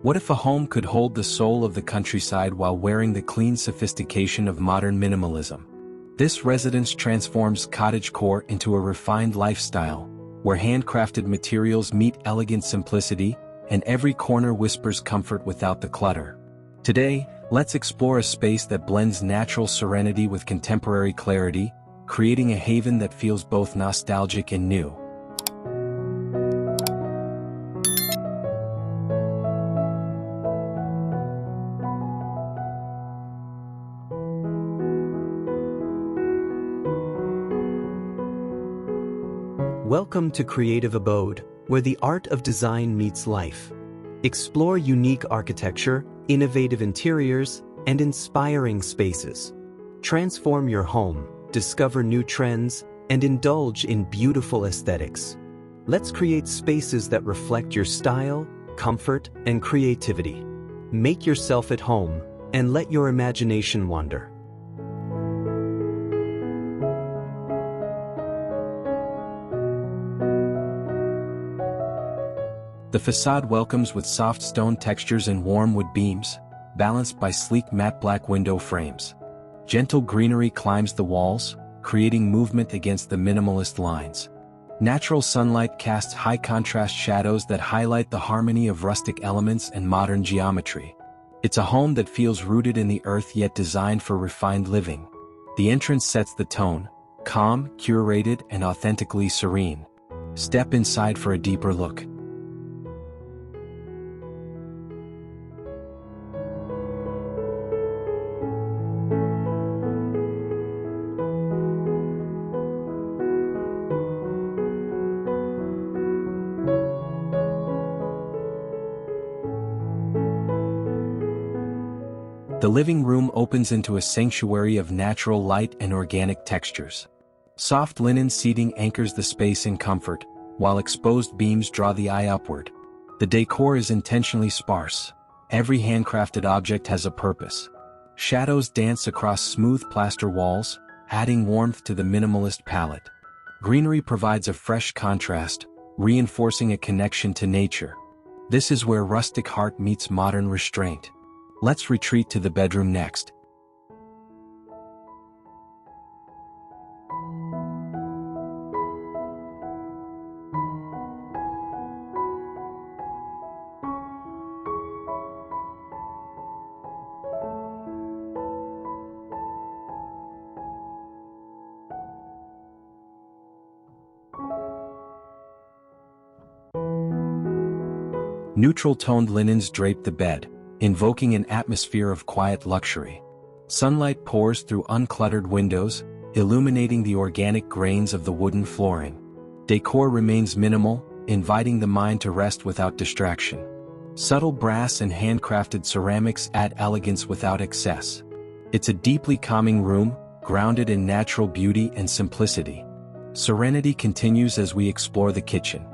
What if a home could hold the soul of the countryside while wearing the clean sophistication of modern minimalism? This residence transforms cottagecore into a refined lifestyle, where handcrafted materials meet elegant simplicity, and every corner whispers comfort without the clutter. Today, let's explore a space that blends natural serenity with contemporary clarity, creating a haven that feels both nostalgic and new. Welcome to Creative Abode, where the art of design meets life. Explore unique architecture, innovative interiors, and inspiring spaces. Transform your home, discover new trends, and indulge in beautiful aesthetics. Let's create spaces that reflect your style, comfort, and creativity. Make yourself at home, and let your imagination wander. The façade welcomes with soft stone textures and warm wood beams, balanced by sleek matte black window frames. Gentle greenery climbs the walls, creating movement against the minimalist lines. Natural sunlight casts high-contrast shadows that highlight the harmony of rustic elements and modern geometry. It's a home that feels rooted in the earth yet designed for refined living. The entrance sets the tone, calm, curated, and authentically serene. Step inside for a deeper look. The living room opens into a sanctuary of natural light and organic textures. Soft linen seating anchors the space in comfort, while exposed beams draw the eye upward. The decor is intentionally sparse. Every handcrafted object has a purpose. Shadows dance across smooth plaster walls, adding warmth to the minimalist palette. Greenery provides a fresh contrast, reinforcing a connection to nature. This is where rustic heart meets modern restraint. Let's retreat to the bedroom next. Neutral-toned linens drape the bed, invoking an atmosphere of quiet luxury. Sunlight pours through uncluttered windows, illuminating the organic grains of the wooden flooring. Decor remains minimal, inviting the mind to rest without distraction. Subtle brass and handcrafted ceramics add elegance without excess. It's a deeply calming room, grounded in natural beauty and simplicity. Serenity continues as we explore the kitchen.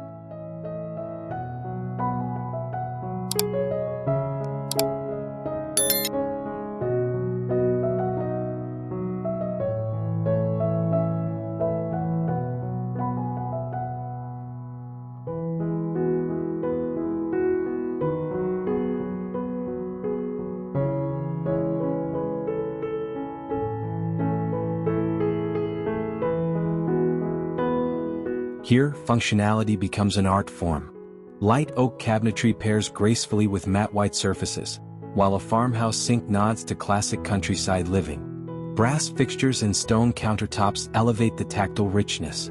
Here, functionality becomes an art form. Light oak cabinetry pairs gracefully with matte white surfaces, while a farmhouse sink nods to classic countryside living. Brass fixtures and stone countertops elevate the tactile richness.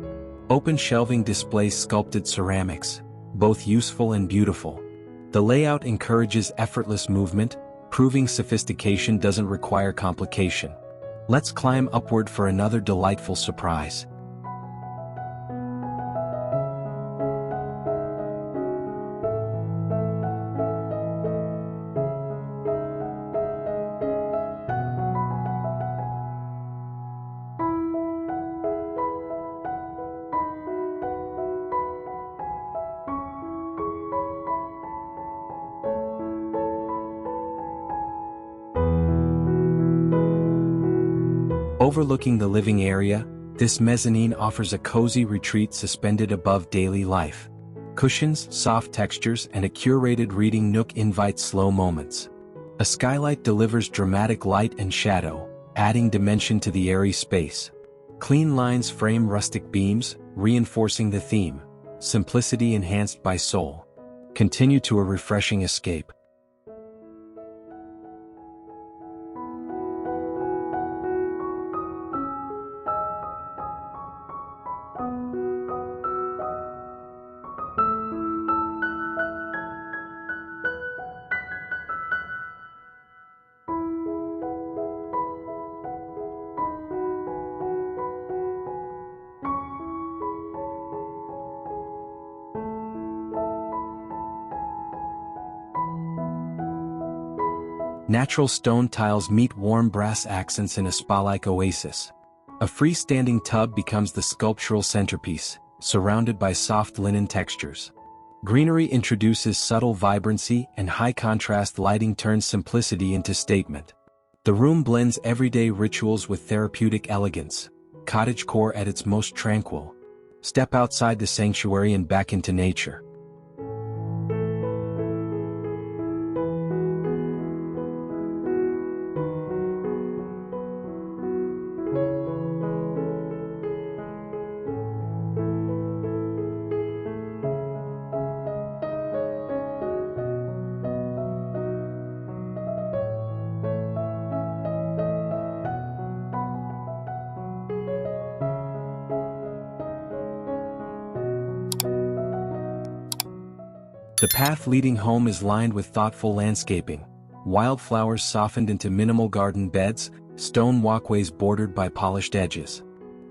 Open shelving displays sculpted ceramics, both useful and beautiful. The layout encourages effortless movement, proving sophistication doesn't require complication. Let's climb upward for another delightful surprise. Overlooking the living area, this mezzanine offers a cozy retreat suspended above daily life. Cushions, soft textures, and a curated reading nook invite slow moments. A skylight delivers dramatic light and shadow, adding dimension to the airy space. Clean lines frame rustic beams, reinforcing the theme. Simplicity enhanced by soul. Continue to a refreshing escape. Natural stone tiles meet warm brass accents in a spa-like oasis. A freestanding tub becomes the sculptural centerpiece, surrounded by soft linen textures. Greenery introduces subtle vibrancy, and high-contrast lighting turns simplicity into statement. The room blends everyday rituals with therapeutic elegance. Cottagecore at its most tranquil. Step outside the sanctuary and back into nature. The path leading home is lined with thoughtful landscaping. Wildflowers softened into minimal garden beds, stone walkways bordered by polished edges.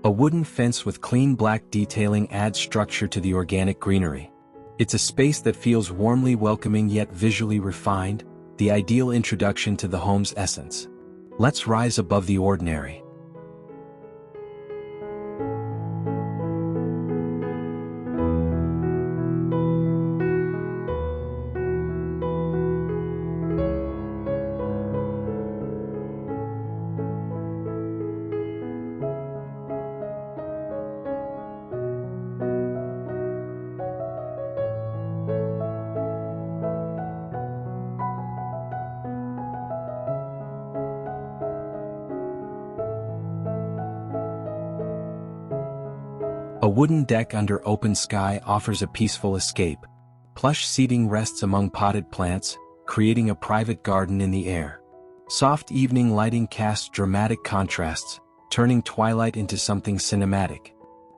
A wooden fence with clean black detailing adds structure to the organic greenery. It's a space that feels warmly welcoming yet visually refined, the ideal introduction to the home's essence. Let's rise above the ordinary. A wooden deck under open sky offers a peaceful escape. Plush seating rests among potted plants, creating a private garden in the air. Soft evening lighting casts dramatic contrasts, turning twilight into something cinematic.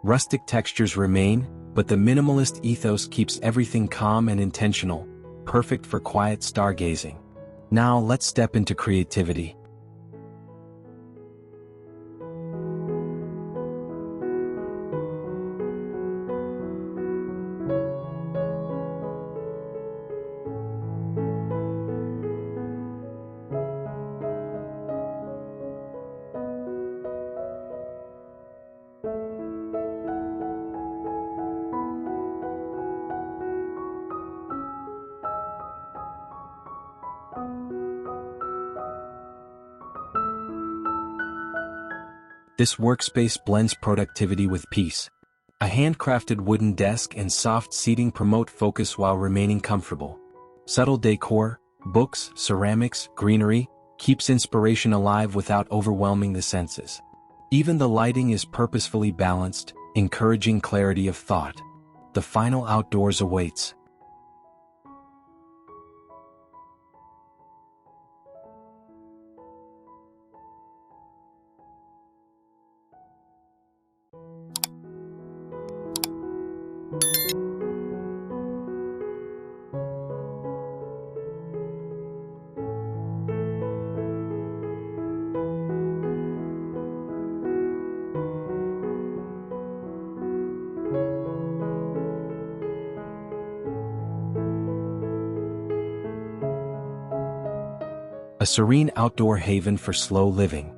Rustic textures remain, but the minimalist ethos keeps everything calm and intentional, perfect for quiet stargazing. Now let's step into creativity. This workspace blends productivity with peace. A handcrafted wooden desk and soft seating promote focus while remaining comfortable. Subtle decor, books, ceramics, greenery, keeps inspiration alive without overwhelming the senses. Even the lighting is purposefully balanced, encouraging clarity of thought. The final outdoors awaits. A serene outdoor haven for slow living.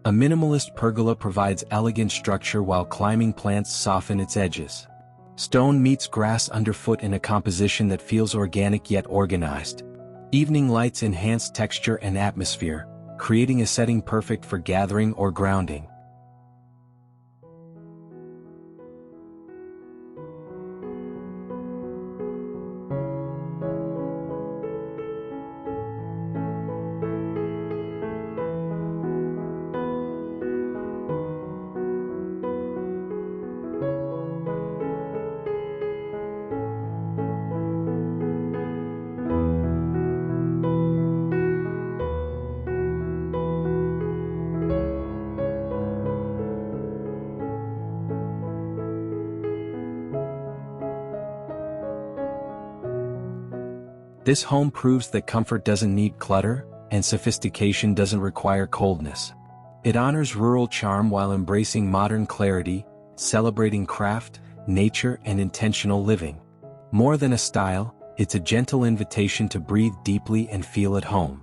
A minimalist pergola provides elegant structure while climbing plants soften its edges. Stone meets grass underfoot in a composition that feels organic yet organized. Evening lights enhance texture and atmosphere, creating a setting perfect for gathering or grounding. This home proves that comfort doesn't need clutter, and sophistication doesn't require coldness. It honors rural charm while embracing modern clarity, celebrating craft, nature, and intentional living. More than a style, it's a gentle invitation to breathe deeply and feel at home.